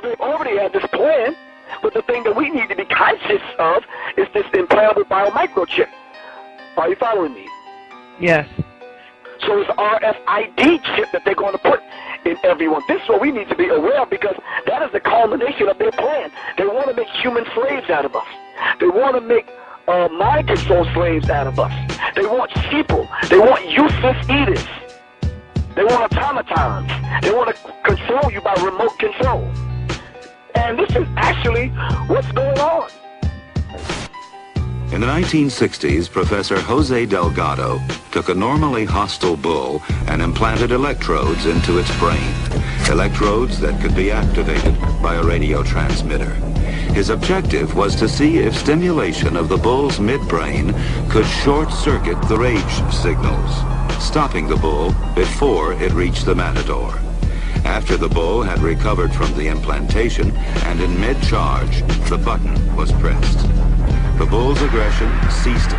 they already had this plan, but the thing that we need to be conscious of is this implantable biomicrochip. Are you following me? Yes. So it's RFID chip that they're going to put in everyone. This is what we need to be aware of, because that is the culmination of their plan. They want to make human slaves out of us. They want to make mind control slaves out of us. They want sheeple. They want useless eaters. They want automatons. They want to control you by remote control. And this is actually what's going on. In the 1960s, Professor Jose Delgado took a normally hostile bull and implanted electrodes into its brain. Electrodes that could be activated by a radio transmitter. His objective was to see if stimulation of the bull's midbrain could short-circuit the rage signals, stopping the bull before it reached the matador. After the bull had recovered from the implantation and in mid-charge, the button was pressed. The bull's aggression ceased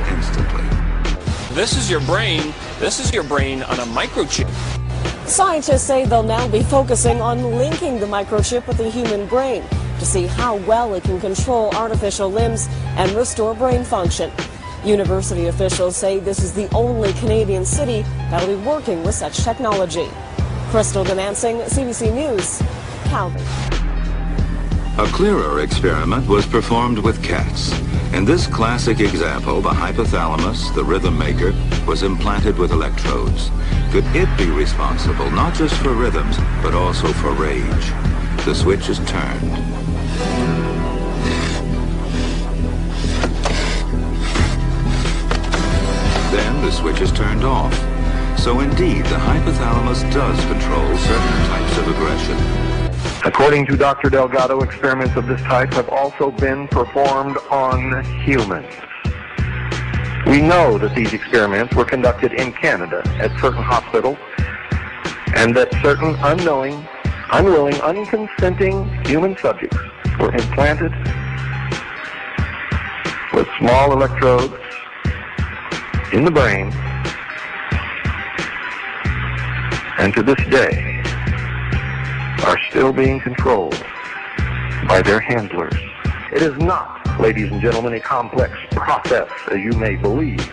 instantly. This is your brain. This is your brain on a microchip. Scientists say they'll now be focusing on linking the microchip with the human brain to see how well it can control artificial limbs and restore brain function. University officials say this is the only Canadian city that will be working with such technology. Crystal Gamansing, CBC News, Calgary. A clearer experiment was performed with cats. In this classic example, the hypothalamus, the rhythm maker, was implanted with electrodes. Could it be responsible not just for rhythms, but also for rage? The switch is turned. Then the switch is turned off. So indeed, the hypothalamus does control certain types of aggression. According to Dr. Delgado, experiments of this type have also been performed on humans. We know that these experiments were conducted in Canada at certain hospitals, and that certain unwilling, unconsenting human subjects were implanted with small electrodes in the brain, and to this day are still being controlled by their handlers. It is not, ladies and gentlemen, a complex process as you may believe.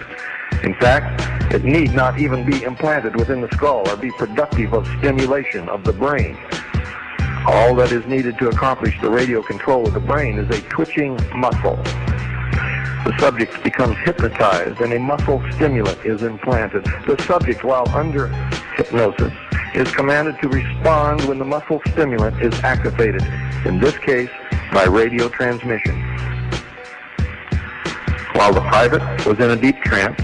In fact, it need not even be implanted within the skull or be productive of stimulation of the brain. All that is needed to accomplish the radio control of the brain is a twitching muscle. The subject becomes hypnotized and a muscle stimulant is implanted. The subject, while under hypnosis, is commanded to respond when the muscle stimulant is activated, in this case by radio transmission. While the private was in a deep trance,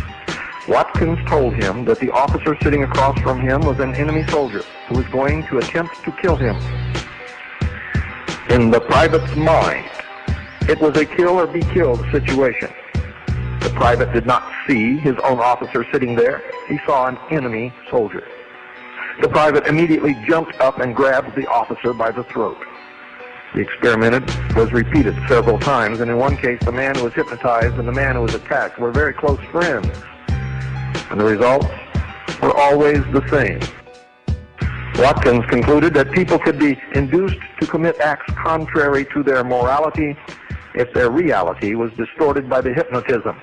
Watkins told him that the officer sitting across from him was an enemy soldier who was going to attempt to kill him. In the private's mind, it was a kill or be killed situation. The private did not see his own officer sitting there. He saw an enemy soldier. The private immediately jumped up and grabbed the officer by the throat. The experiment was repeated several times, and in one case the man who was hypnotized and the man who was attacked were very close friends. And the results were always the same. Watkins concluded that people could be induced to commit acts contrary to their morality if their reality was distorted by the hypnotism.